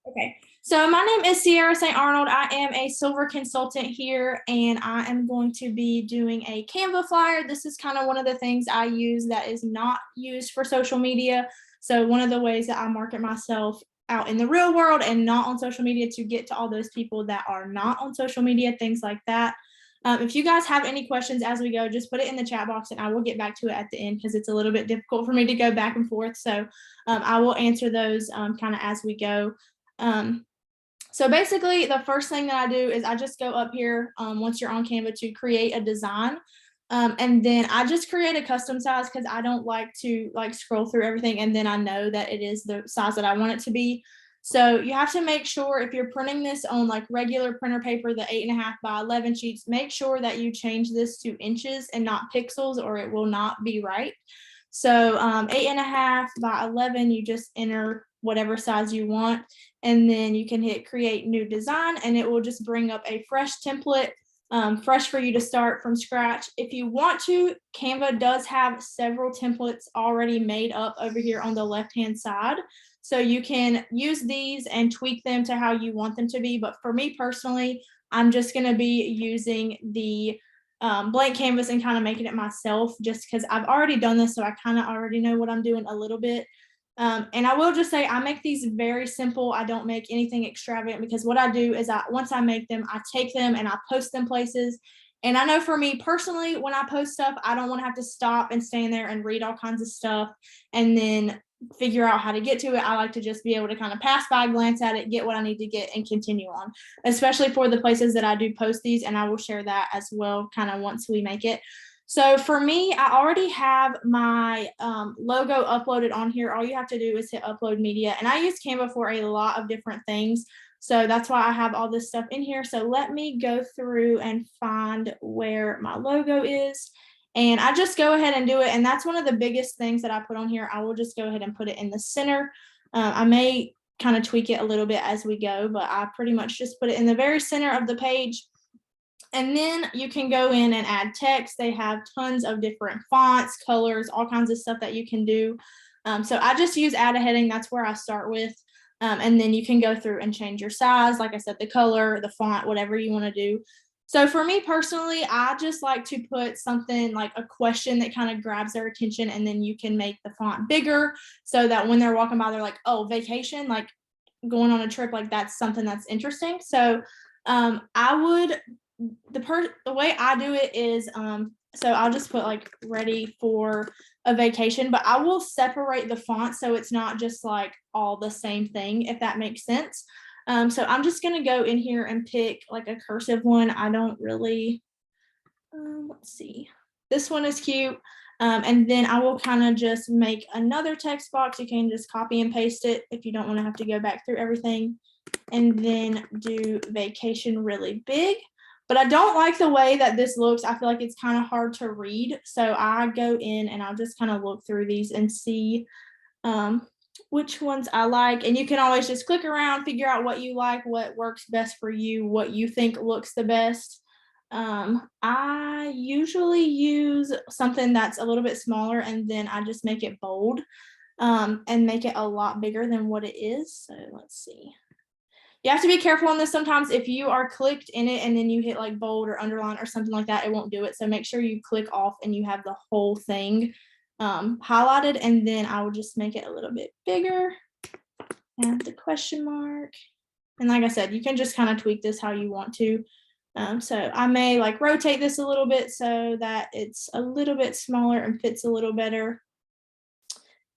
Okay. So my name is Ciarra St. Arnold. I am a silver consultant here, and I am going to be doing a Canva flyer. This is kind of one of the things I use that is not used for social media. So one of the ways that I market myself out in the real world and not on social media to get to all those people that are not on social media, things like that. If you guys have any questions as we go, just put it in the chat box and I will get back to it at the end because it's a little bit difficult for me to go back and forth. So I will answer those kind of as we go. Um, so basically, the first thing that I do is I just go up here once you're on Canva to create a design. And then I just create a custom size because I don't like to scroll through everything and then I know that it is the size that I want it to be. So you have to make sure if you're printing this on like regular printer paper, the 8.5 by 11 sheets, make sure that you change this to inches and not pixels or it will not be right. So 8.5 by 11, you just enter whatever size you want, and then you can hit create new design and it will just bring up a fresh template, fresh for you to start from scratch. If you want to, Canva does have several templates already made up over here on the left-hand side. So you can use these and tweak them to how you want them to be. But for me personally, I'm just going to be using the blank canvas and kind of making it myself just because I've already done this. So I kind of already know what I'm doing a little bit. And I will just say I make these very simple. I don't make anything extravagant because what I do is once I make them, I take them and I post them places. And I know for me personally, when I post stuff, I don't want to have to stop and stand there and read all kinds of stuff and then figure out how to get to it. I like to just be able to kind of pass by, glance at it, get what I need to get, and continue on, especially for the places that I do post these. And I will share that as well kind of once we make it. So for me, I already have my logo uploaded on here. All you have to do is hit upload media. And I use Canva for a lot of different things. So that's why I have all this stuff in here. So let me go through and find where my logo is. And I just go ahead and do it. And that's one of the biggest things that I put on here. I will just go ahead and put it in the center. I may kind of tweak it a little bit as we go, but I pretty much just put it in the very center of the page. And then you can go in and add text. They have tons of different fonts, colors, all kinds of stuff that you can do. So I just use add a heading. That's where I start with. And then you can go through and change your size. Like I said, the color, the font, whatever you want to do. So for me personally, I just like to put something like a question that kind of grabs their attention, and then you can make the font bigger so that when they're walking by, they're like, oh, vacation, like going on a trip, like that's something that's interesting. So I would the way I do it is so I'll just put like ready for a vacation, but I will separate the font so it's not just like all the same thing, if that makes sense. So I'm just gonna go in here and pick like a cursive one. I don't really let's see. This one is cute. And then I will kind of just make another text box. You can just copy and paste it if you don't want to have to go back through everything. And then do vacation really big. But I don't like the way that this looks. I feel like it's kind of hard to read. So I go in and I'll just kind of look through these and see which ones I like. And you can always just click around, figure out what you like, what works best for you, what you think looks the best. I usually use something that's a little bit smaller and then I just make it bold and make it a lot bigger than what it is. So let's see. You have to be careful on this sometimes. If you are clicked in it and then you hit like bold or underline or something like that, it won't do it. So make sure you click off and you have the whole thing highlighted, and then I will just make it a little bit bigger. Add the question mark. And like I said, you can just kind of tweak this how you want to. So I may like rotate this a little bit so that it's a little bit smaller and fits a little better.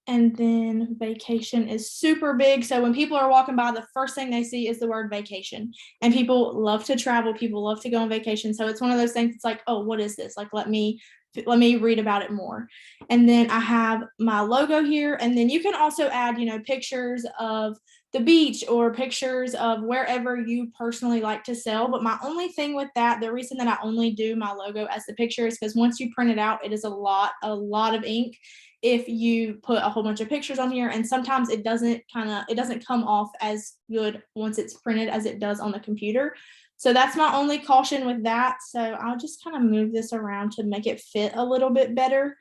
And then vacation is super big. So when people are walking by, the first thing they see is the word vacation. And people love to travel. People love to go on vacation. So it's one of those things. It's like, oh, what is this? Like, let me read about it more. And then I have my logo here. And then you can also add, pictures of the beach or pictures of wherever you personally like to sell. But my only thing with that, the reason that I only do my logo as the picture is because once you print it out, it is a lot of ink if you put a whole bunch of pictures on here, and sometimes it doesn't come off as good once it's printed as it does on the computer. So that's my only caution with that. So I'll just kind of move this around to make it fit a little bit better.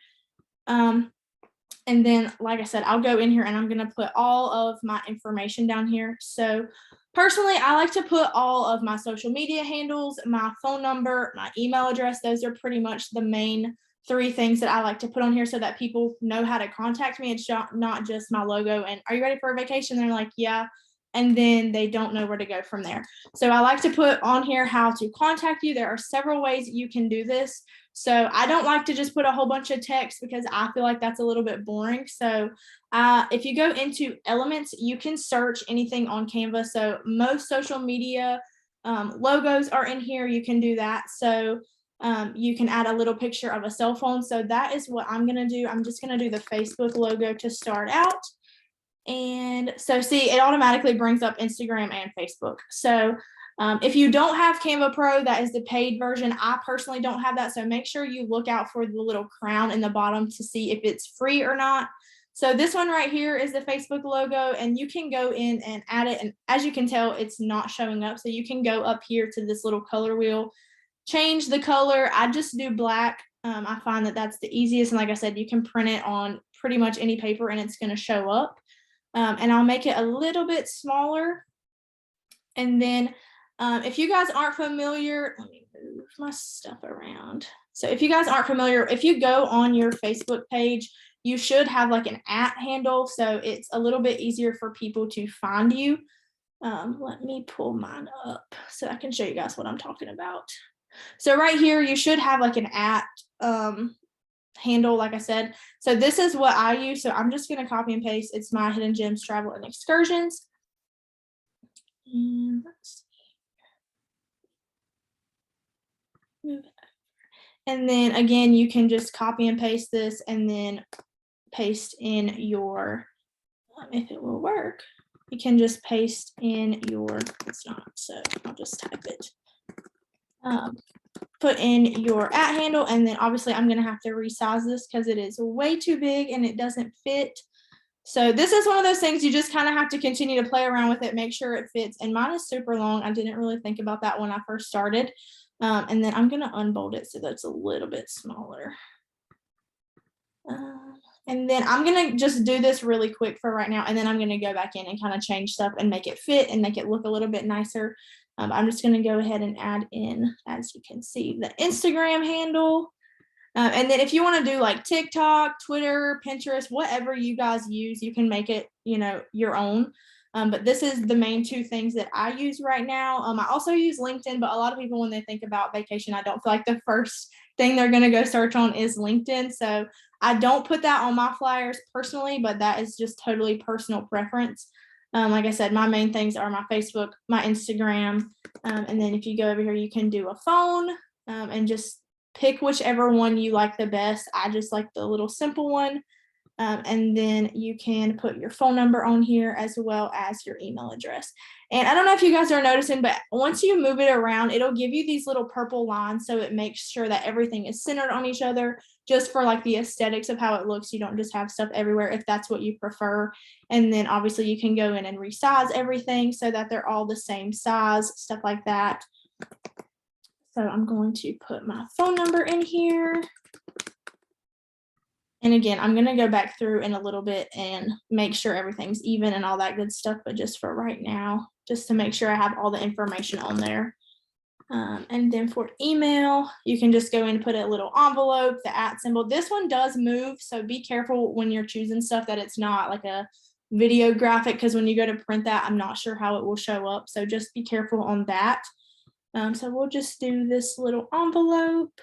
And then, like I said, I'll go in here and I'm going to put all of my information down here. So personally, I like to put all of my social media handles, my phone number, my email address. Those are pretty much the main 3 things that I like to put on here so that people know how to contact me. It's not just my logo and are you ready for a vacation? They're like, yeah. And then they don't know where to go from there. So I like to put on here how to contact you. There are several ways you can do this. So I don't like to just put a whole bunch of text because I feel like that's a little bit boring. So if you go into elements, you can search anything on Canva. So most social media logos are in here. You can do that. So you can add a little picture of a cell phone. So that is what I'm going to do. I'm just going to do the Facebook logo to start out. And so see, it automatically brings up Instagram and Facebook. So if you don't have Canva Pro, that is the paid version. I personally don't have that. So make sure you look out for the little crown in the bottom to see if it's free or not. So this one right here is the Facebook logo, and you can go in and add it. And as you can tell, it's not showing up. So you can go up here to this little color wheel, change the color. I just do black. I find that that's the easiest. And like I said, you can print it on pretty much any paper and it's going to show up. And I'll make it a little bit smaller. And then if you guys aren't familiar, let me move my stuff around. So if you guys aren't familiar, if you go on your Facebook page, you should have like an @ handle. So it's a little bit easier for people to find you. Let me pull mine up so I can show you guys what I'm talking about. So right here, you should have like an @ handle, like I said. So this is what I use. So I'm just going to copy and paste. It's my Hidden Gems Travel and Excursions. And let's see. Move it. And then again, you can just copy and paste this and then paste in your, if it will work, you can just paste in your, it's not, so I'll just type it. Put in your @ handle, and then obviously I'm going to have to resize this because it is way too big and it doesn't fit. So this is one of those things you just kind of have to continue to play around with it, make sure it fits. And mine is super long. I didn't really think about that when I first started. And then I'm going to unbold it so that's a little bit smaller. And then I'm going to just do this really quick for right now. And then I'm going to go back in and kind of change stuff and make it fit and make it look a little bit nicer. I'm just going to go ahead and add in, as you can see, the Instagram handle. And then if you want to do like TikTok, Twitter, Pinterest, whatever you guys use, you can make it, your own. But this is the main 2 things that I use right now. I also use LinkedIn, but a lot of people, when they think about vacation, I don't feel like the first thing they're going to go search on is LinkedIn. So I don't put that on my flyers personally, but that is just totally personal preference. Like I said, my main things are my Facebook, my Instagram, and then if you go over here, you can do a phone and just pick whichever one you like the best. I just like the little simple one. And then you can put your phone number on here as well as your email address. And I don't know if you guys are noticing, but once you move it around, it'll give you these little purple lines. So it makes sure that everything is centered on each other just for like the aesthetics of how it looks. You don't just have stuff everywhere if that's what you prefer. And then obviously you can go in and resize everything so that they're all the same size, stuff like that. So I'm going to put my phone number in here. And again, I'm going to go back through in a little bit and make sure everything's even and all that good stuff. But just for right now, just to make sure I have all the information on there. And then for email, you can just go in and put a little envelope, the @ symbol. This one does move, so be careful when you're choosing stuff that it's not like a video graphic, because when you go to print that, I'm not sure how it will show up. So just be careful on that. So we'll just do this little envelope.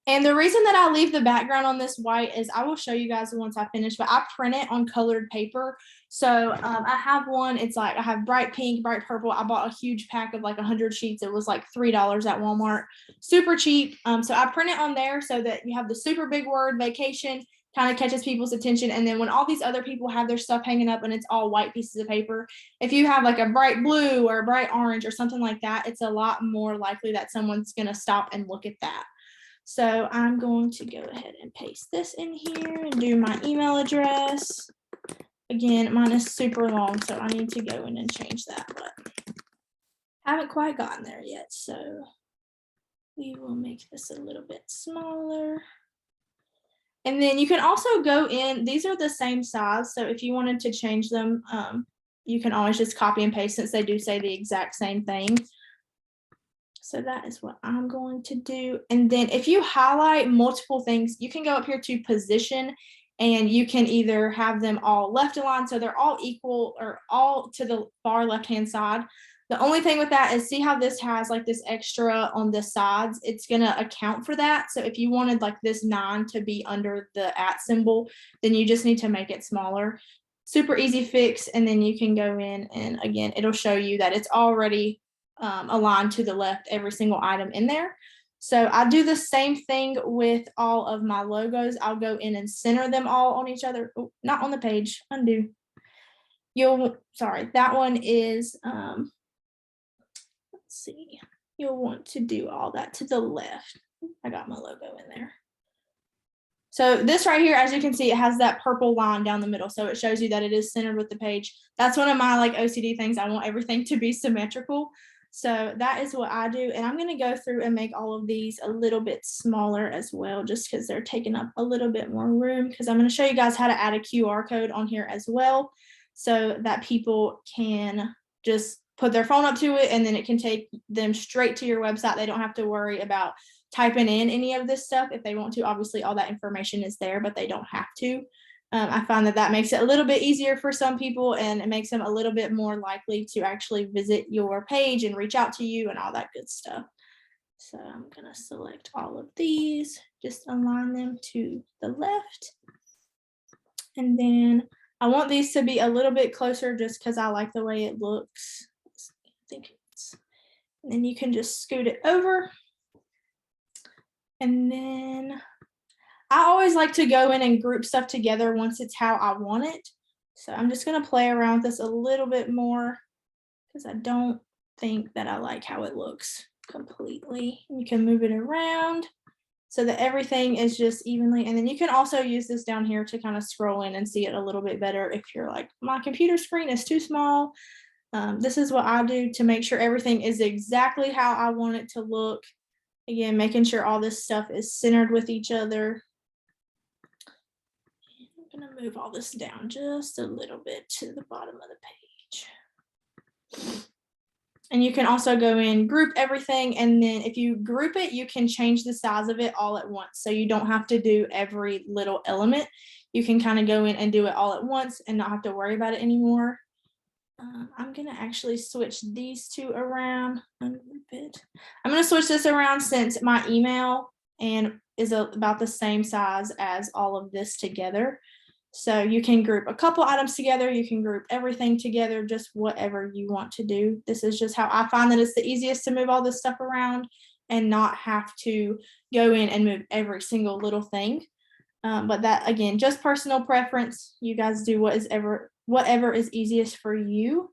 And the reason that I leave the background on this white is I will show you guys once I finish, but I print it on colored paper. So I have one, it's like I have bright pink, bright purple. I bought a huge pack of like 100 sheets. It was like $3 at Walmart, super cheap. So I print it on there so that you have the super big word vacation, kind of catches people's attention. And then when all these other people have their stuff hanging up and it's all white pieces of paper, if you have like a bright blue or a bright orange or something like that, it's a lot more likely that someone's going to stop and look at that. So I'm going to go ahead and paste this in here and do my email address. Again, mine is super long, so I need to go in and change that, but haven't quite gotten there yet. So we will make this a little bit smaller. And then you can also go in, these are the same size. So if you wanted to change them, you can always just copy and paste since they do say the exact same thing. So that is what I'm going to do. And then if you highlight multiple things, you can go up here to position and you can either have them all left aligned so they're all equal or all to the far left-hand side. The only thing with that is see how this has like this extra on the sides, it's gonna account for that. So if you wanted like this 9 to be under the @ symbol, then you just need to make it smaller. Super easy fix. And then you can go in and again, it'll show you that it's already aligned to the left, every single item in there. So I do the same thing with all of my logos. I'll go in and center them all on each other. Oh, not on the page, undo. Sorry, that one is, let's see, you'll want to do all that to the left. I got my logo in there. So this right here, as you can see, it has that purple line down the middle. So it shows you that it is centered with the page. That's one of my like OCD things. I want everything to be symmetrical. So that is what I do. And I'm going to go through and make all of these a little bit smaller as well, just because they're taking up a little bit more room, because I'm going to show you guys how to add a QR code on here as well, so that people can just put their phone up to it and then it can take them straight to your website. They don't have to worry about typing in any of this stuff. If they want to, obviously all that information is there, but they don't have to. I find that that makes it a little bit easier for some people, and it makes them a little bit more likely to actually visit your page and reach out to you and all that good stuff. So I'm going to select all of these, just align them to the left. And then I want these to be a little bit closer just because I like the way it looks. I think it's, and then you can just scoot it over. And then I always like to go in and group stuff together once it's how I want it. So I'm just going to play around with this a little bit more because I don't think that I like how it looks completely. You can move it around so that everything is just evenly. And then you can also use this down here to kind of scroll in and see it a little bit better if you're like, my computer screen is too small. This is what I do to make sure everything is exactly how I want it to look. Again, making sure all this stuff is centered with each other. I'm going to move all this down just a little bit to the bottom of the page. And you can also go in, group everything, and then if you group it, you can change the size of it all at once. So you don't have to do every little element. You can kind of go in and do it all at once and not have to worry about it anymore. I'm going to actually switch these two around. I'm going to switch this around since my email and is about the same size as all of this together. So you can group a couple items together. You can group everything together, just whatever you want to do. This is just how I find that it's the easiest to move all this stuff around and not have to go in and move every single little thing. But that, again, just personal preference. You guys do whatever is easiest for you.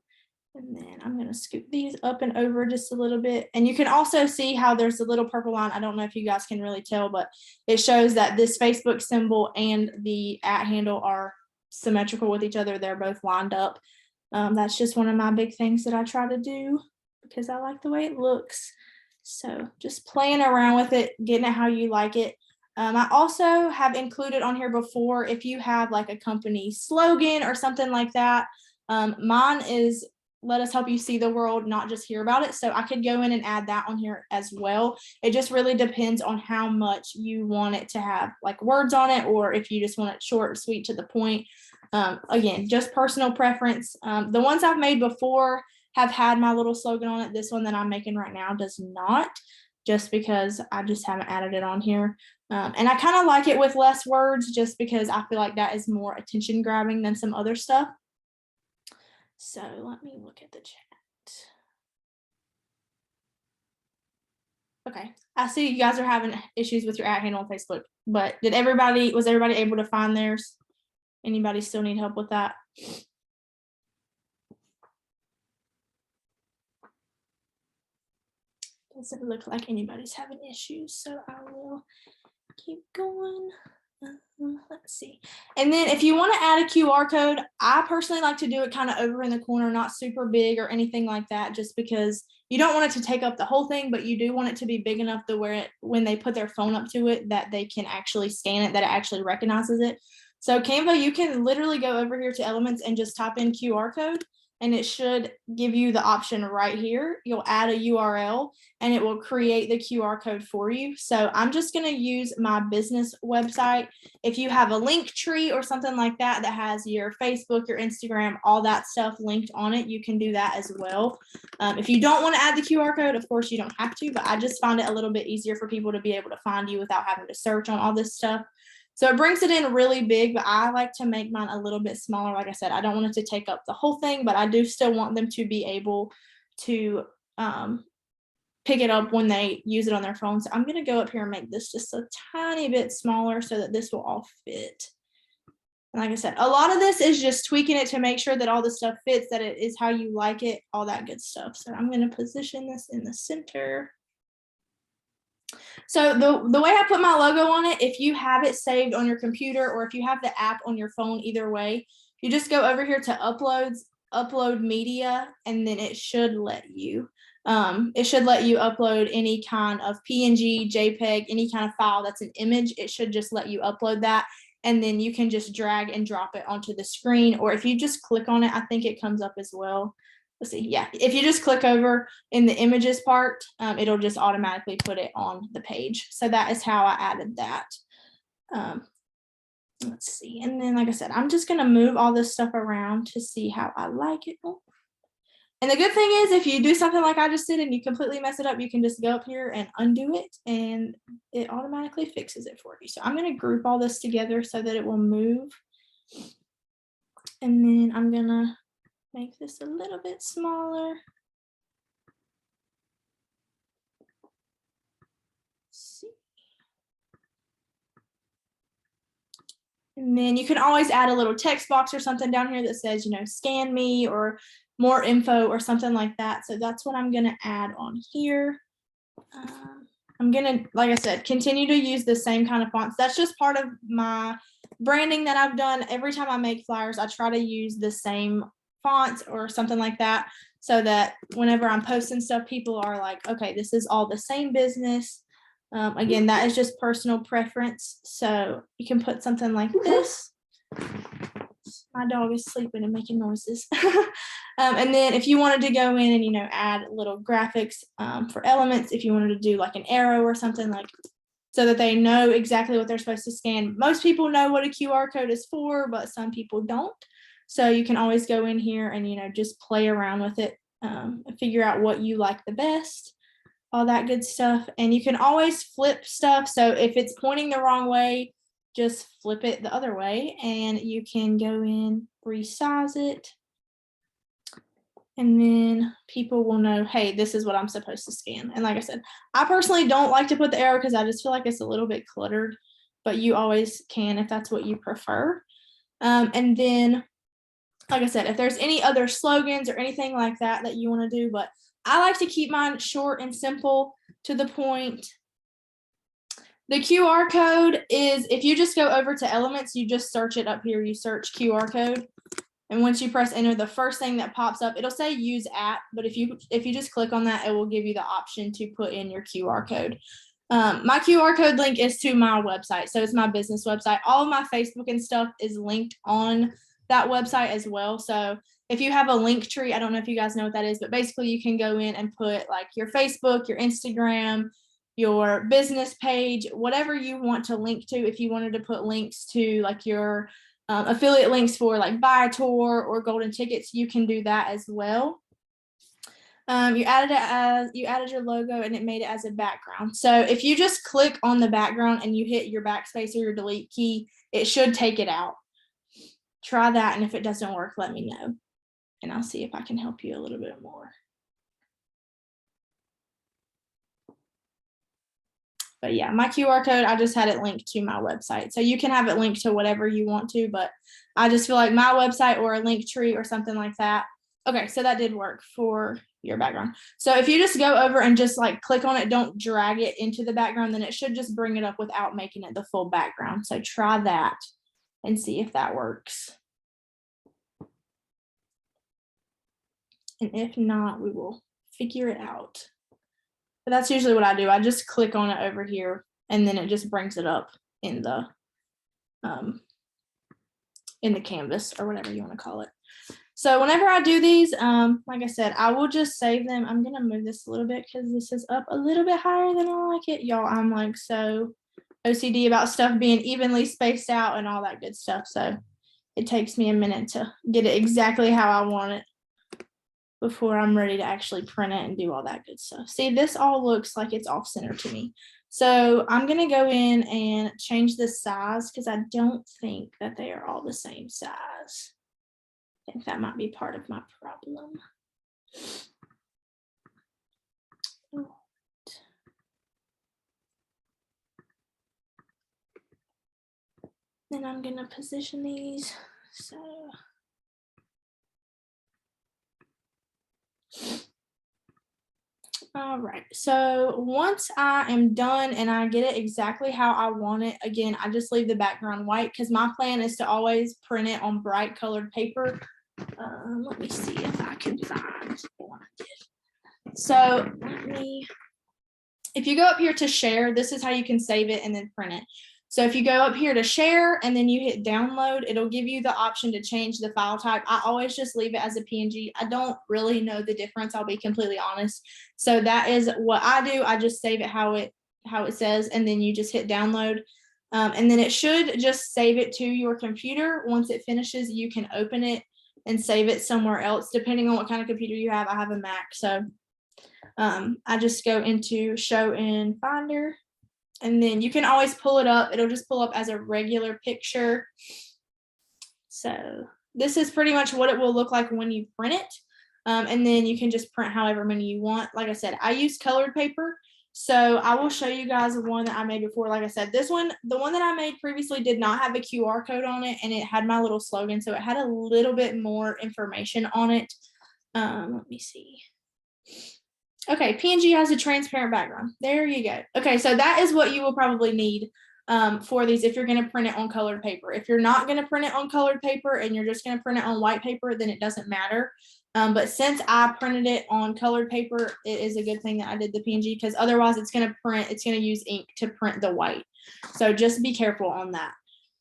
And then I'm going to scoop these up and over just a little bit. And you can also see how there's a little purple line. I don't know if you guys can really tell, but it shows that this Facebook symbol and the @ handle are symmetrical with each other. They're both lined up. That's just one of my big things that I try to do because I like the way it looks. So just playing around with it, getting it how you like it. I also have included on here before, if you have like a company slogan or something like that. Mine is, let us help you see the world, not just hear about it. So I could go in and add that on here as well. It just really depends on how much you want it to have like words on it, or if you just want it short, sweet, to the point. Again, just personal preference. The ones I've made before have had my little slogan on it. This one that I'm making right now does not, just because I just haven't added it on here. And I kind of like it with less words just because I feel like that is more attention grabbing than some other stuff. So let me look at the chat. Okay, I see you guys are having issues with your @ handle on Facebook, but was everybody able to find theirs? Anybody still need help with that? Doesn't look like anybody's having issues, so I will keep going. Let's see. And then if you want to add a QR code, I personally like to do it kind of over in the corner, not super big or anything like that, just because you don't want it to take up the whole thing, but you do want it to be big enough to where when they put their phone up to it, that they can actually scan it, that it actually recognizes it. So Canva, you can literally go over here to Elements and just type in QR code, and it should give you the option right here. You'll add a URL and it will create the QR code for you. So I'm just going to use my business website. If you have a link tree or something like that that has your Facebook, your Instagram, all that stuff linked on it, you can do that as well. If you don't want to add the QR code, of course you don't have to, but I just find it a little bit easier for people to be able to find you without having to search on all this stuff. So it brings it in really big, but I like to make mine a little bit smaller. Like I said, I don't want it to take up the whole thing, but I do still want them to be able to pick it up when they use it on their phone. So I'm going to go up here and make this just a tiny bit smaller so that this will all fit. And like I said, a lot of this is just tweaking it to make sure that all the stuff fits, that it is how you like it, all that good stuff. So I'm going to position this in the center. So the way I put my logo on it, if you have it saved on your computer or if you have the app on your phone, either way, you just go over here to uploads, upload media, and then it should let you upload any kind of PNG, JPEG, any kind of file that's an image. It should just let you upload that. And then you can just drag and drop it onto the screen. Or if you just click on it, I think it comes up as well. Let's see. Yeah, if you just click over in the images part, it'll just automatically put it on the page. So that is how I added that. Let's see. And then, like I said, I'm just going to move all this stuff around to see how I like it. And the good thing is, if you do something like I just did and you completely mess it up, you can just go up here and undo it and it automatically fixes it for you. So I'm going to group all this together so that it will move. And then I'm going to make this a little bit smaller. Let's see. And then you can always add a little text box or something down here that says, you know, scan me or more info or something like that. So that's what I'm going to add on here. I'm going to, like I said, continue to use the same kind of fonts. That's just part of my branding that I've done. Every time I make flyers, I try to use the same fonts or something like that, so that whenever I'm posting stuff, people are like, okay, this is all the same business. Again, that is just personal preference. So you can put something like this. My dog is sleeping and making noises. And then if you wanted to go in and, you know, add little graphics for elements, if you wanted to do like an arrow or something, like so that they know exactly what they're supposed to scan. Most people know what a QR code is for, but some people don't. So you can always go in here and, you know, just play around with it, figure out what you like the best, all that good stuff. And you can always flip stuff. So if it's pointing the wrong way, just flip it the other way and you can go in, resize it. And then people will know, hey, this is what I'm supposed to scan. And like I said, I personally don't like to put the arrow because I just feel like it's a little bit cluttered, but you always can if that's what you prefer. And then, like I said, if there's any other slogans or anything like that that you want to do, but I like to keep mine short and simple, to the point. The QR code is, if you just go over to Elements, you just search it up here. You search QR code. And once you press enter, the first thing that pops up, it'll say use app. But if you just click on that, it will give you the option to put in your QR code. My QR code link is to my website. So it's my business website. All of my Facebook and stuff is linked on that website as well. So if you have a link tree, I don't know if you guys know what that is, but basically you can go in and put like your Facebook, your Instagram, your business page, whatever you want to link to. If you wanted to put links to like your affiliate links for like buy a tour or golden tickets, you can do that as well. You added your logo and it made it as a background. So if you just click on the background and you hit your backspace or your delete key, it should take it out. Try that, and if it doesn't work, let me know and I'll see if I can help you a little bit more. But yeah, my QR code, I just had it linked to my website. So you can have it linked to whatever you want to, but I just feel like my website or a link tree or something like that. Okay, so that did work for your background. So if you just go over and just like click on it, don't drag it into the background, then it should just bring it up without making it the full background. So try that and see if that works. And if not, we will figure it out. But that's usually what I do. I just click on it over here and then it just brings it up in the canvas or whatever you want to call it. So whenever I do these, like I said, I will just save them. I'm going to move this a little bit because this is up a little bit higher than I like it. Y'all, I'm like so OCD about stuff being evenly spaced out and all that good stuff. So it takes me a minute to get it exactly how I want it before I'm ready to actually print it and do all that good stuff. See, this all looks like it's off center to me. So I'm going to go in and change the size because I don't think that they are all the same size. I think that might be part of my problem. Then I'm going to position these. So all right, so once I am done and I get it exactly how I want it, again, I just leave the background white because my plan is to always print it on bright colored paper. Let me see if I can find one I did. So if you go up here to share, this is how you can save it and then print it. So if you go up here to share and then you hit download, it'll give you the option to change the file type. I always just leave it as a PNG. I don't really know the difference, I'll be completely honest. So that is what I do. I just save it how it says, and then you just hit download. And then it should just save it to your computer. Once it finishes, you can open it and save it somewhere else, depending on what kind of computer you have. I have a Mac, so I just go into show in Finder. And then you can always pull it up. It'll just pull up as a regular picture. So this is pretty much what it will look like when you print it. And then you can just print however many you want. Like I said, I use colored paper. So I will show you guys one that I made before. Like I said, this one, the one that I made previously did not have a QR code on it, and it had my little slogan. So it had a little bit more information on it. Let me see. Okay, PNG has a transparent background. There you go. Okay, so that is what you will probably need for these if you're going to print it on colored paper. If you're not going to print it on colored paper and you're just going to print it on white paper, then it doesn't matter. But since I printed it on colored paper, it is a good thing that I did the PNG, because otherwise it's going to use ink to print the white. So just be careful on that.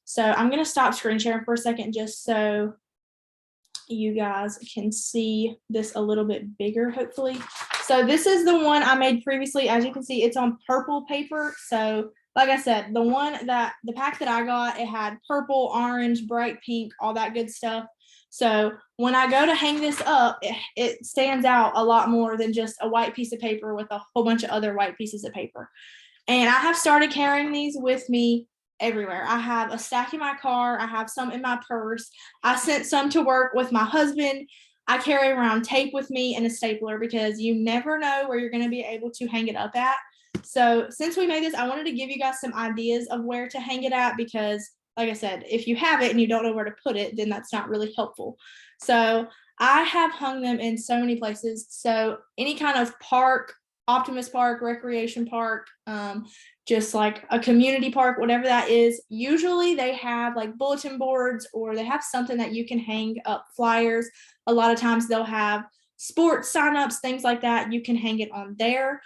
So I'm going to stop screen sharing for a second just so you guys can see this a little bit bigger, hopefully. So this is the one I made previously. As you can see, it's on purple paper. So like I said, the pack that I got, it had purple, orange, bright pink, all that good stuff. So when I go to hang this up, it stands out a lot more than just a white piece of paper with a whole bunch of other white pieces of paper. And I have started carrying these with me everywhere. I have a stack in my car. I have some in my purse. I sent some to work with my husband. I carry around tape with me and a stapler because you never know where you're going to be able to hang it up at. So since we made this, I wanted to give you guys some ideas of where to hang it at, because like I said, if you have it and you don't know where to put it, then that's not really helpful. So I have hung them in so many places. So any kind of park, Optimus Park, recreation park, just like a community park, whatever that is, usually they have like bulletin boards, or they have something that you can hang up flyers. A lot of times they'll have sports signups, things like that. You can hang it on there.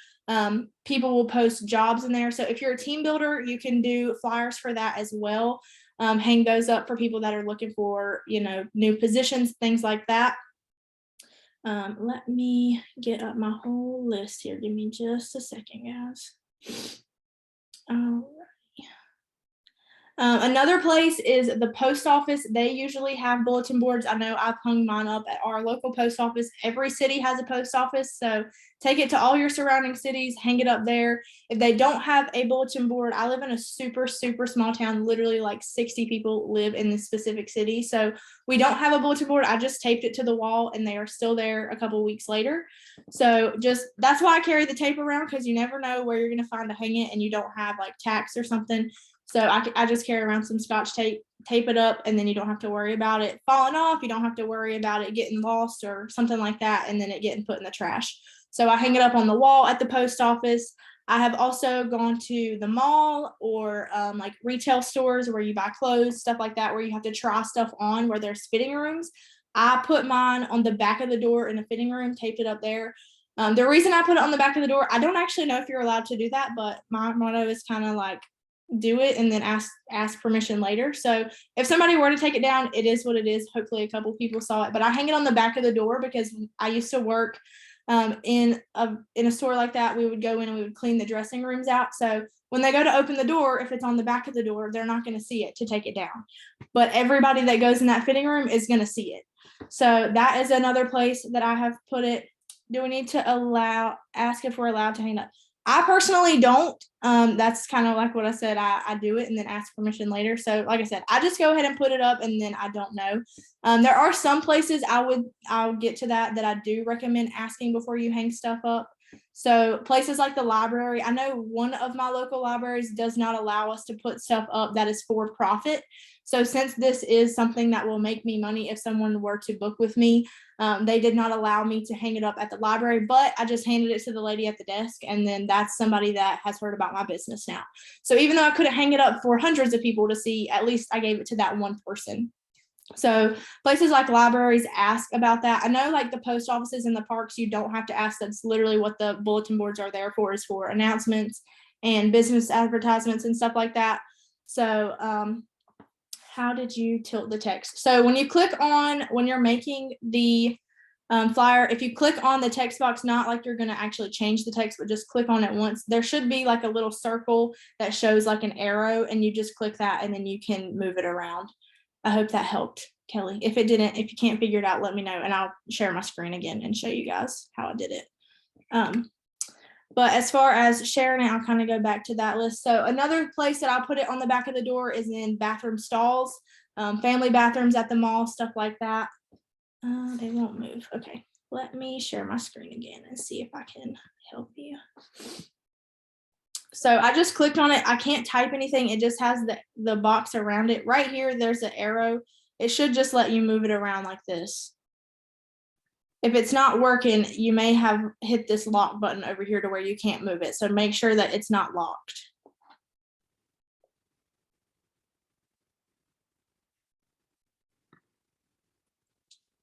People will post jobs in there. So if you're a team builder, you can do flyers for that as well. Hang those up for people that are looking for, new positions, things like that. Let me get up my whole list here. Give me just a second, guys. All right. Another place is the post office. They usually have bulletin boards. I know I've hung mine up at our local post office. Every city has a post office, so take it to all your surrounding cities, hang it up there. If they don't have a bulletin board, I live in a super, super small town. Literally like 60 people live in this specific city. So we don't have a bulletin board. I just taped it to the wall and they are still there a couple weeks later. So that's why I carry the tape around, because you never know where you're going to find to hang it and you don't have like tacks or something. So I just carry around some Scotch tape, tape it up, and then you don't have to worry about it falling off. You don't have to worry about it getting lost or something like that, and then it getting put in the trash. So I hang it up on the wall at the post office. I have also gone to the mall or like retail stores where you buy clothes, stuff like that, where you have to try stuff on, where there's fitting rooms. I put mine on the back of the door in a fitting room, taped it up there. The reason I put it on the back of the door, I don't actually know if you're allowed to do that, but my motto is kind of like do it and then ask permission later. So if somebody were to take it down, it is what it is. Hopefully a couple people saw it, but I hang it on the back of the door because I used to work in a store like that. We would go in and we would clean the dressing rooms out. So when they go to open the door, if it's on the back of the door, they're not going to see it to take it down. But everybody that goes in that fitting room is going to see it. So that is another place that I have put it. Do we need to ask if we're allowed to hang up? I personally don't. That's kind of like what I said. I do it and then ask permission later. So like I said, I just go ahead and put it up and then I don't know. There are some places I'll get to that I do recommend asking before you hang stuff up. So places like the library, I know one of my local libraries does not allow us to put stuff up that is for profit. So since this is something that will make me money if someone were to book with me, they did not allow me to hang it up at the library, but I just handed it to the lady at the desk, and then that's somebody that has heard about my business now. So even though I couldn't hang it up for hundreds of people to see, at least I gave it to that one person. So places like libraries ask about that. I know like the post offices and the parks, you don't have to ask. That's literally what the bulletin boards are there for, is for announcements and business advertisements and stuff like that. So how did you tilt the text? So when you click on, when you're making the flyer, if you click on the text box, not like you're going to actually change the text, but just click on it once, there should be like a little circle that shows like an arrow, and you just click that and then you can move it around. I hope that helped, Kelly. If it didn't, if you can't figure it out, let me know and I'll share my screen again and show you guys how I did it. But as far as sharing it, I'll kind of go back to that list. So another place that I'll put it on the back of the door is in bathroom stalls, family bathrooms at the mall, stuff like that. They won't move. Okay, let me share my screen again and see if I can help you. So I just clicked on it. I can't type anything. It just has the box around it. Right here, there's an arrow. It should just let you move it around like this. If it's not working, you may have hit this lock button over here to where you can't move it. So make sure that it's not locked.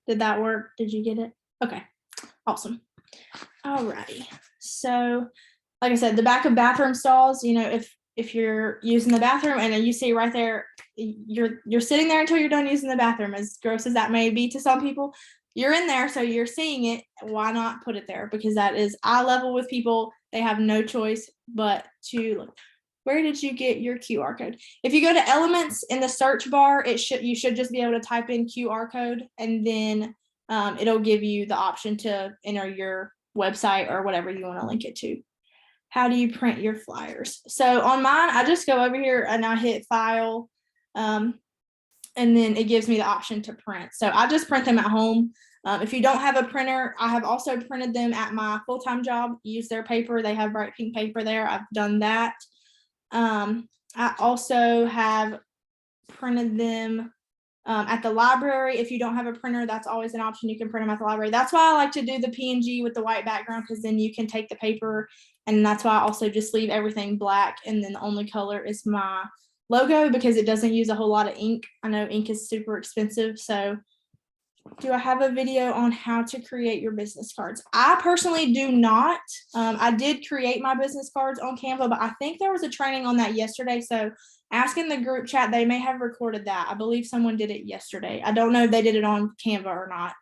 Did that work? Did you get it? Okay, awesome. Alrighty. So like I said, the back of bathroom stalls, you know, if you're using the bathroom and then you see right there, you're sitting there until you're done using the bathroom, as gross as that may be to some people, you're in there, so you're seeing it. Why not put it there? Because that is eye level with people. They have no choice but to look. Where did you get your QR code? If you go to elements in the search bar, you should just be able to type in QR code, and then it'll give you the option to enter your website or whatever you want to link it to. How do you print your flyers? So on mine, I just go over here and I hit file, and then it gives me the option to print. So I just print them at home. If you don't have a printer, I have also printed them at my full-time job. Use their paper. They have bright pink paper there. I've done that. I also have printed them at the library. If you don't have a printer, that's always an option. You can print them at the library. That's why I like to do the PNG with the white background, because then you can take the paper, and that's why I also just leave everything black, and then the only color is my logo, because it doesn't use a whole lot of ink. I know ink is super expensive. So do I have a video on how to create your business cards? I personally do not. I did create my business cards on Canva, but I think there was a training on that yesterday. So ask in the group chat, they may have recorded that. I believe someone did it yesterday. I don't know if they did it on Canva or not,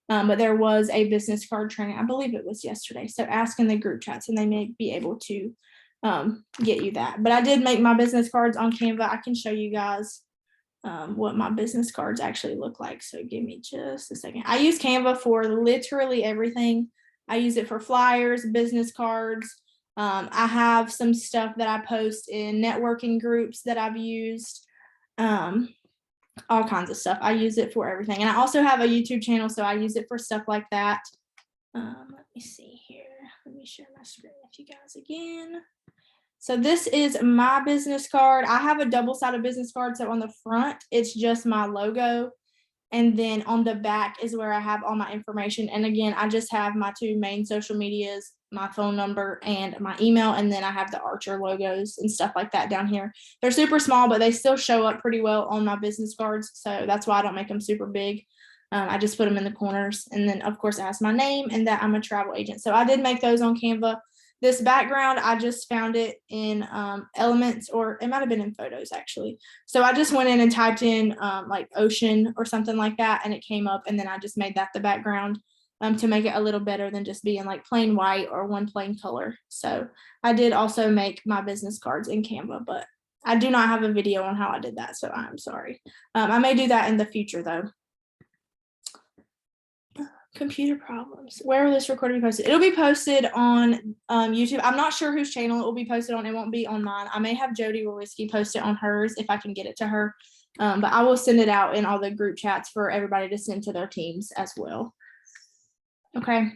but there was a business card training. I believe it was yesterday. So ask in the group chats and they may be able to get you that. But I did make my business cards on Canva. I can show you guys what my business cards actually look like. So give me just a second. I use Canva for literally everything. I use it for flyers, business cards. I have some stuff that I post in networking groups that I've used, all kinds of stuff. I use it for everything. And I also have a YouTube channel, so I use it for stuff like that. Let me see here. Let me share my screen with you guys again. So this is my business card. I have a double-sided business card. So on the front, it's just my logo. And then on the back is where I have all my information. And again, I just have my 2 main social medias, my phone number and my email. And then I have the Archer logos and stuff like that down here. They're super small, but they still show up pretty well on my business cards. So that's why I don't make them super big. I just put them in the corners. And then of course it has my name and that I'm a travel agent. So I did make those on Canva. This background, I just found it in Elements, or it might have been in Photos actually. So I just went in and typed in like ocean or something like that, and it came up, and then I just made that the background to make it a little better than just being like plain white or one plain color. So I did also make my business cards in Canva, but I do not have a video on how I did that, so I'm sorry. I may do that in the future though. Computer problems. Where will this recording be posted? It'll be posted on YouTube. I'm not sure whose channel it will be posted on. It won't be on mine. I may have Jody Willisky post it on hers if I can get it to her. But I will send it out in all the group chats for everybody to send to their teams as well. Okay.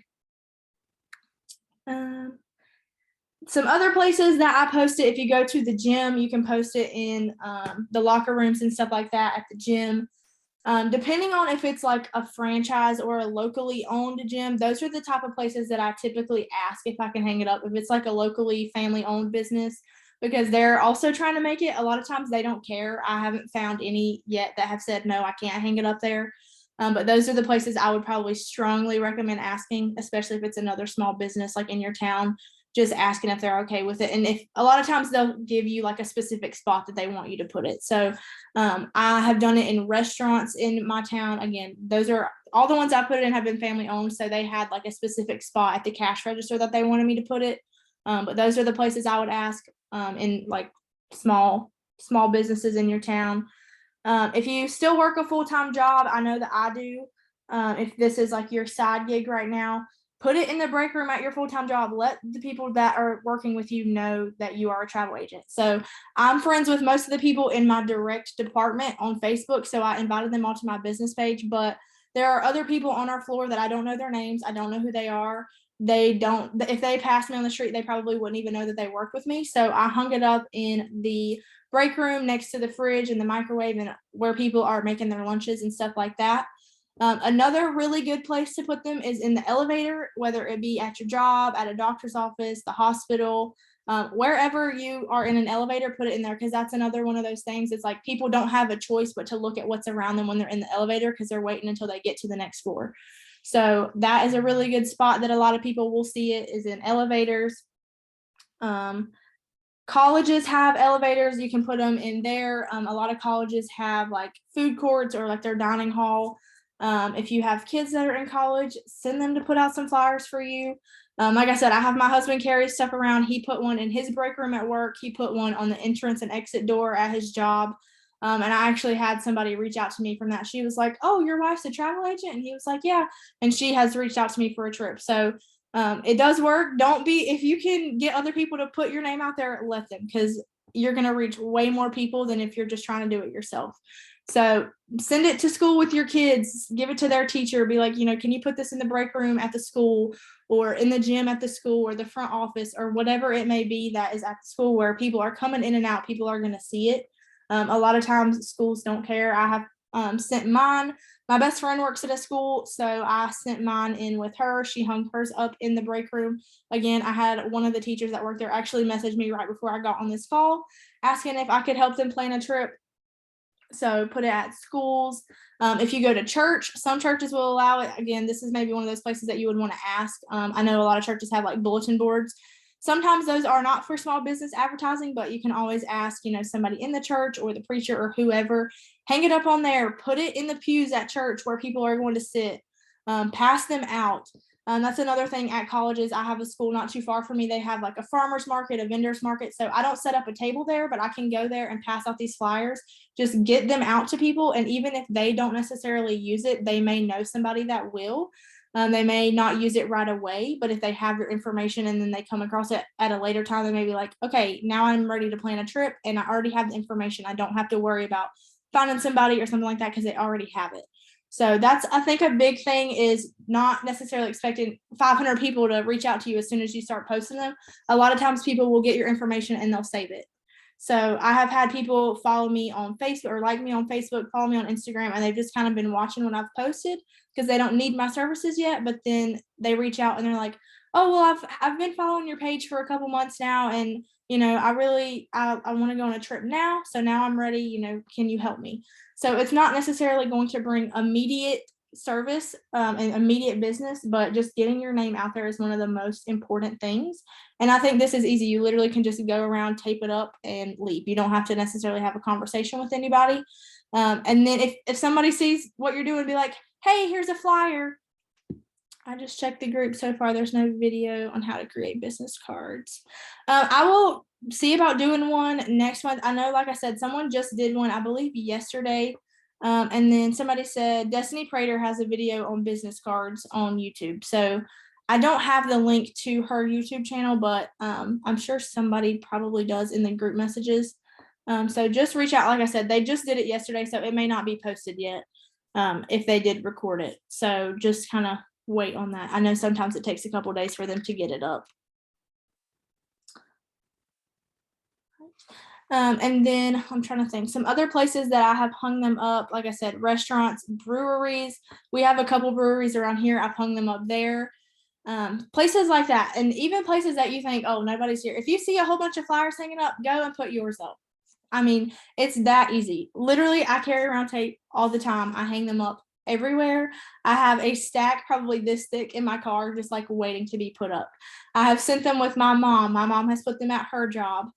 Some other places that I post it, if you go to the gym, you can post it in the locker rooms and stuff like that at the gym. Depending on if it's like a franchise or a locally owned gym, those are the type of places that I typically ask if I can hang it up. If it's like a locally family owned business, because they're also trying to make it, a lot of times they don't care. I haven't found any yet that have said, no, I can't hang it up there. But those are the places I would probably strongly recommend asking, especially if it's another small business like in your town, just asking if they're okay with it. And if a lot of times they'll give you like a specific spot that they want you to put it. So I have done it in restaurants in my town. Again, those are all the ones I put it in have been family owned. So they had like a specific spot at the cash register that they wanted me to put it. But those are the places I would ask in like small businesses in your town. If you still work a full-time job, I know that I do. If this is like your side gig right now, put it in the break room at your full-time job. Let the people that are working with you know that you are a travel agent. So I'm friends with most of the people in my direct department on Facebook. So I invited them onto my business page, but there are other people on our floor that I don't know their names. I don't know who they are. If they passed me on the street, they probably wouldn't even know that they work with me. So I hung it up in the break room next to the fridge and the microwave and where people are making their lunches and stuff like that. Another really good place to put them is in the elevator, whether it be at your job, at a doctor's office, the hospital, wherever you are in an elevator, put it in there, because that's another one of those things. It's like people don't have a choice but to look at what's around them when they're in the elevator because they're waiting until they get to the next floor. So that is a really good spot that a lot of people will see it is in elevators. Colleges have elevators. You can put them in there. A lot of colleges have like food courts or like their dining hall. If you have kids that are in college, send them to put out some flyers for you. Like I said, I have my husband carry stuff around. He put one in his break room at work. He put one on the entrance and exit door at his job. And I actually had somebody reach out to me from that. She was like, oh, your wife's a travel agent? And he was like, yeah. And she has reached out to me for a trip. So it does work. If you can get other people to put your name out there, let them, because you're going to reach way more people than if you're just trying to do it yourself. So send it to school with your kids, give it to their teacher, be like, can you put this in the break room at the school or in the gym at the school or the front office or whatever it may be that is at the school where people are coming in and out, people are going to see it. A lot of times schools don't care. I have sent mine. My best friend works at a school, so I sent mine in with her. She hung hers up in the break room. Again, I had one of the teachers that worked there actually message me right before I got on this call asking if I could help them plan a trip. So put it at schools. If you go to church, some churches will allow it. Again, this is maybe one of those places that you would want to ask. I know a lot of churches have like bulletin boards. Sometimes those are not for small business advertising, but you can always ask, somebody in the church or the preacher or whoever, hang it up on there, put it in the pews at church where people are going to sit, pass them out. That's another thing at colleges. I have a school not too far from me. They have like a farmer's market, a vendor's market. So I don't set up a table there, but I can go there and pass out these flyers, just get them out to people. And even if they don't necessarily use it, they may know somebody that will. They may not use it right away, but if they have your information and then they come across it at a later time, they may be like, okay, now I'm ready to plan a trip and I already have the information. I don't have to worry about finding somebody or something like that because they already have it. So that's, I think, a big thing is not necessarily expecting 500 people to reach out to you as soon as you start posting them. A lot of times people will get your information and they'll save it. So I have had people follow me on Facebook or like me on Facebook, follow me on Instagram, and they've just kind of been watching what I've posted because they don't need my services yet. But then they reach out and they're like, oh, well, I've been following your page for a couple months now. And, I want to go on a trip now. So now I'm ready, can you help me? So it's not necessarily going to bring immediate service and immediate business, but just getting your name out there is one of the most important things. And I think this is easy. You literally can just go around, tape it up, and leave. You don't have to necessarily have a conversation with anybody. And then if somebody sees what you're doing, be like, hey, here's a flyer. I just checked the group so far. There's no video on how to create business cards. I will see about doing one next month. I know, like I said, someone just did one, I believe yesterday. And then somebody said Destiny Prater has a video on business cards on YouTube. So I don't have the link to her YouTube channel, but I'm sure somebody probably does in the group messages. So just reach out. Like I said, they just did it yesterday, so it may not be posted yet if they did record it. So just kind of wait on that. I know sometimes it takes a couple days for them to get it up. And then I'm trying to think some other places that I have hung them up. Like I said, restaurants, breweries. We have a couple breweries around here. I've hung them up there. Places like that. And even places that you think, oh, nobody's here. If you see a whole bunch of flyers hanging up, go and put yours up. I mean, it's that easy. Literally, I carry around tape all the time. I hang them up everywhere. I have a stack probably this thick in my car, just like waiting to be put up. I have sent them with my mom. My mom has put them at her job.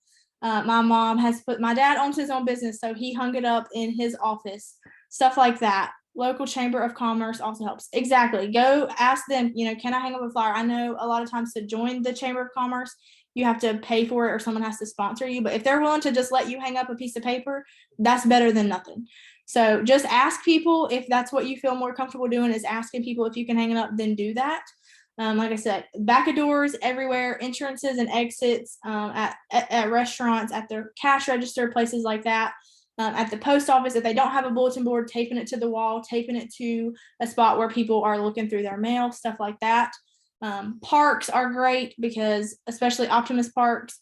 My dad owns his own business, so he hung it up in his office, stuff like that. Local chamber of commerce also helps. Exactly. Go ask them, can I hang up a flyer? I know a lot of times to join the chamber of commerce, you have to pay for it or someone has to sponsor you. But if they're willing to just let you hang up a piece of paper, that's better than nothing. So just ask people if that's what you feel more comfortable doing, is asking people if you can hang it up, then do that. Like I said, back of doors everywhere, entrances and exits, at restaurants, at their cash register, places like that. At the post office, if they don't have a bulletin board, taping it to the wall, taping it to a spot where people are looking through their mail, stuff like that. Parks are great because, especially Optimus parks,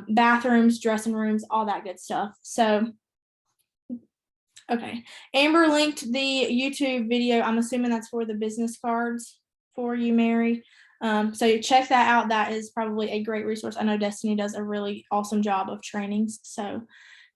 bathrooms, dressing rooms, all that good stuff. So, okay. Amber linked the YouTube video. I'm assuming that's for the business cards for you, Mary. So check that out. That is probably a great resource. I know Destiny does a really awesome job of trainings. So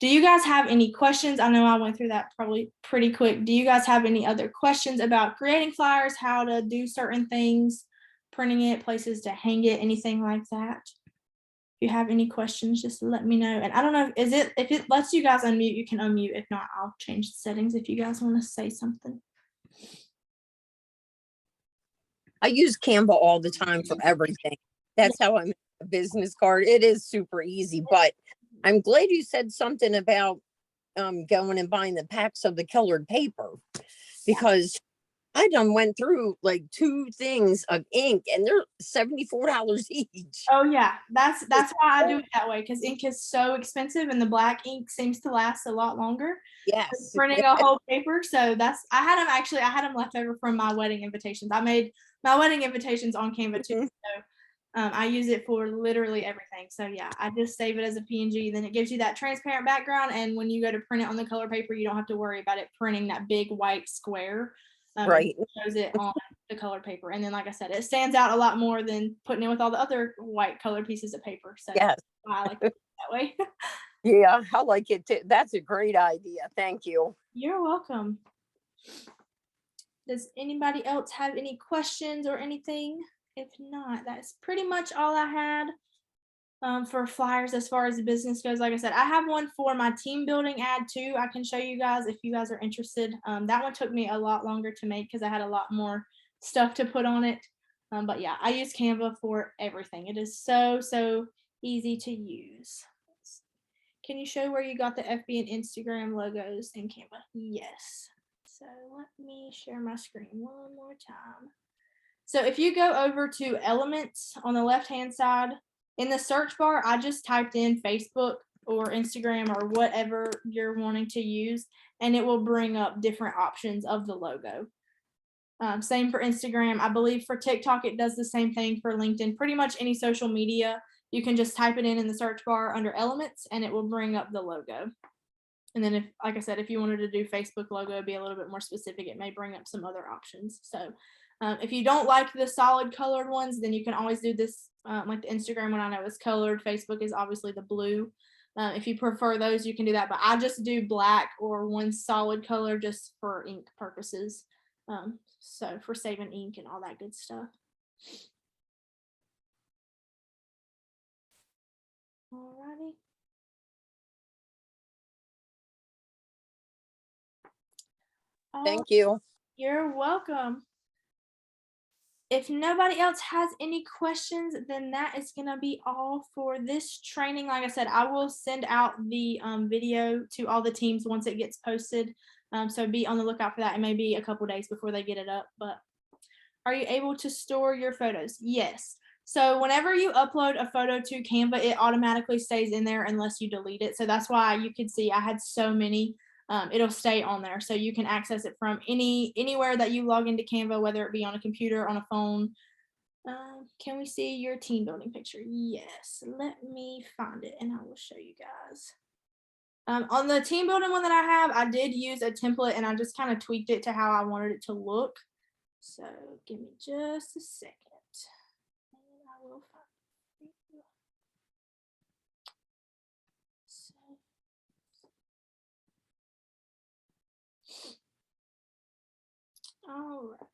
do you guys have any questions? I know I went through that probably pretty quick. Do you guys have any other questions about creating flyers, how to do certain things, printing it, places to hang it, anything like that? If you have any questions, just let me know. And I don't know, if it lets you guys unmute, you can unmute. If not, I'll change the settings if you guys want to say something. I use Canva all the time for everything. That's how I make a business card. It is super easy, but I'm glad you said something about going and buying the packs of the colored paper, because I done went through like 2 things of ink and they're $74 each. Oh yeah, that's why I do it that way, because ink is so expensive and the black ink seems to last a lot longer. Yes. Printing a whole paper. So I had them left over from my wedding invitations. I made my wedding invitations on Canva too. So I use it for literally everything. So yeah, I just save it as a PNG. Then it gives you that transparent background. And when you go to print it on the color paper, you don't have to worry about it printing that big white square. Right. It shows it on the colored paper. And then, like I said, it stands out a lot more than putting it with all the other white colored pieces of paper. So yes, I like it that way. Yeah, I like it too. That's a great idea. Thank you. You're welcome. Does anybody else have any questions or anything? If not, that's pretty much all I had for flyers as far as the business goes. Like I said, I have one for my team building ad too. I can show you guys if you guys are interested. That one took me a lot longer to make because I had a lot more stuff to put on it. But yeah, I use Canva for everything. It is so easy to use. Can you show where you got the FB and Instagram logos in Canva? Yes. So let me share my screen one more time. So if you go over to elements on the left-hand side, in the search bar, I just typed in Facebook or Instagram or whatever you're wanting to use, and it will bring up different options of the logo. Same for Instagram. I believe for TikTok, it does the same thing for LinkedIn. Pretty much any social media, you can just type it in the search bar under elements and it will bring up the logo. And then if, like I said, if you wanted to do Facebook logo, be a little bit more specific, it may bring up some other options. So if you don't like the solid colored ones, then you can always do this, like the Instagram one I know is colored. Facebook is obviously the blue. If you prefer those, you can do that. But I just do black or one solid color just for ink purposes. So for saving ink and all that good stuff. Alrighty. Thank you. You're welcome. If nobody else has any questions, then that is going to be all for this training. Like I said, I will send out the video to all the teams once it gets posted. So be on the lookout for that. It may be a couple days before they get it up, but are you able to store your photos? Yes. So whenever you upload a photo to Canva, it automatically stays in there unless you delete it. So that's why you could see I had so many. It'll stay on there, so you can access it from anywhere that you log into Canva, whether it be on a computer, on a phone. Can we see your team building picture? Yes. Let me find it and I will show you guys. On the team building one that I have, I did use a template and I just kind of tweaked it to how I wanted it to look. So give me just a second. And I will find it. So, all right.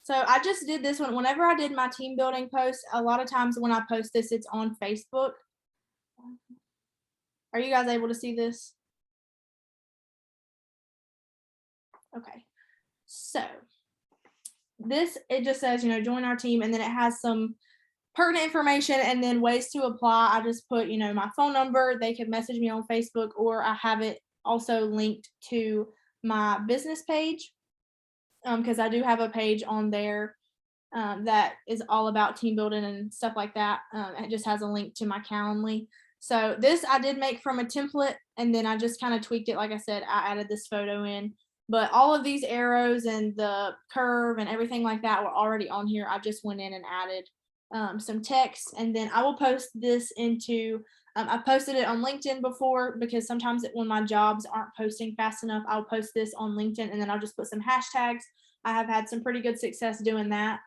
So I just did this one. Whenever I did my team building post, a lot of times when I post this, it's on Facebook. Are you guys able to see this? Okay. So this, it just says, join our team, and then it has some pertinent information and then ways to apply. I just put, my phone number. They can message me on Facebook, or I have it also linked to my business page, because I do have a page on there that is all about team building and stuff like that. It just has a link to my Calendly. So this I did make from a template, and then I just kind of tweaked it. Like I said, I added this photo in, but all of these arrows and the curve and everything like that were already on here. I just went in and added some text, and then I will post this into, I posted it on LinkedIn before, because sometimes when my jobs aren't posting fast enough, I'll post this on LinkedIn and then I'll just put some hashtags. I have had some pretty good success doing that.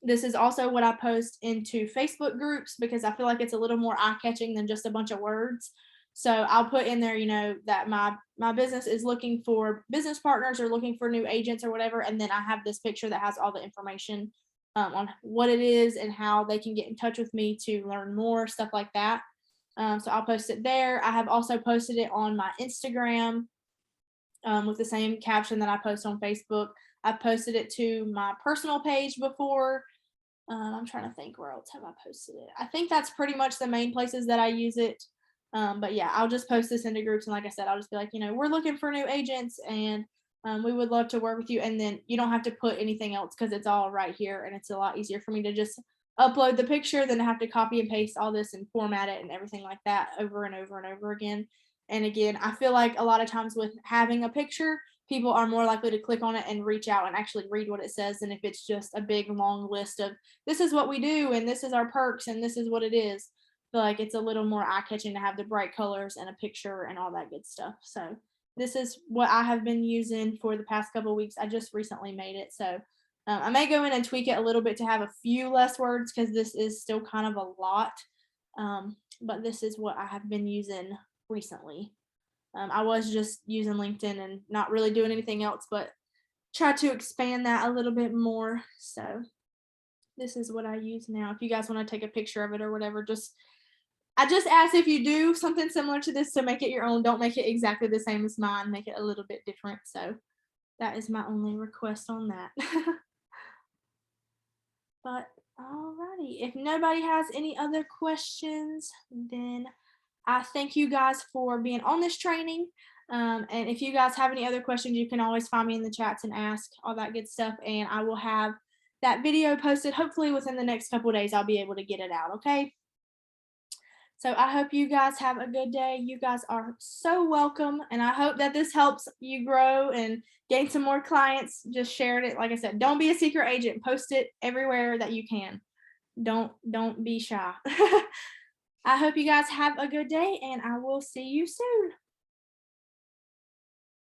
This is also what I post into Facebook groups, because I feel like it's a little more eye-catching than just a bunch of words. So I'll put in there, that my business is looking for business partners or looking for new agents or whatever. And then I have this picture that has all the information on what it is and how they can get in touch with me to learn more, stuff like that. So I'll post it there. I have also posted it on my Instagram with the same caption that I post on Facebook. I posted it to my personal page before. I'm trying to think, where else have I posted it? I think that's pretty much the main places that I use it. But yeah, I'll just post this into groups. And like I said, I'll just be like, we're looking for new agents, and we would love to work with you. And then you don't have to put anything else, because it's all right here. And it's a lot easier for me to just upload the picture than to have to copy and paste all this and format it and everything like that over and over and over again. And again, I feel like a lot of times with having a picture, people are more likely to click on it and reach out and actually read what it says than if it's just a big long list of, this is what we do and this is our perks and this is what it is. I feel like it's a little more eye-catching to have the bright colors and a picture and all that good stuff. So this is what I have been using for the past couple of weeks. I just recently made it. So I may go in and tweak it a little bit to have a few less words, because this is still kind of a lot. But this is what I have been using recently. I was just using LinkedIn and not really doing anything else, but try to expand that a little bit more. So this is what I use now. If you guys want to take a picture of it or whatever, I just ask if you do something similar to this to make it your own. Don't make it exactly the same as mine. Make it a little bit different. So that is my only request on that. But alrighty, if nobody has any other questions, then I thank you guys for being on this training. And if you guys have any other questions, you can always find me in the chats and ask all that good stuff. And I will have that video posted hopefully within the next couple of days. I'll be able to get it out. Okay. So I hope you guys have a good day. You guys are so welcome. And I hope that this helps you grow and gain some more clients. Just share it. Like I said, don't be a secret agent. Post it everywhere that you can. Don't be shy. I hope you guys have a good day and I will see you soon.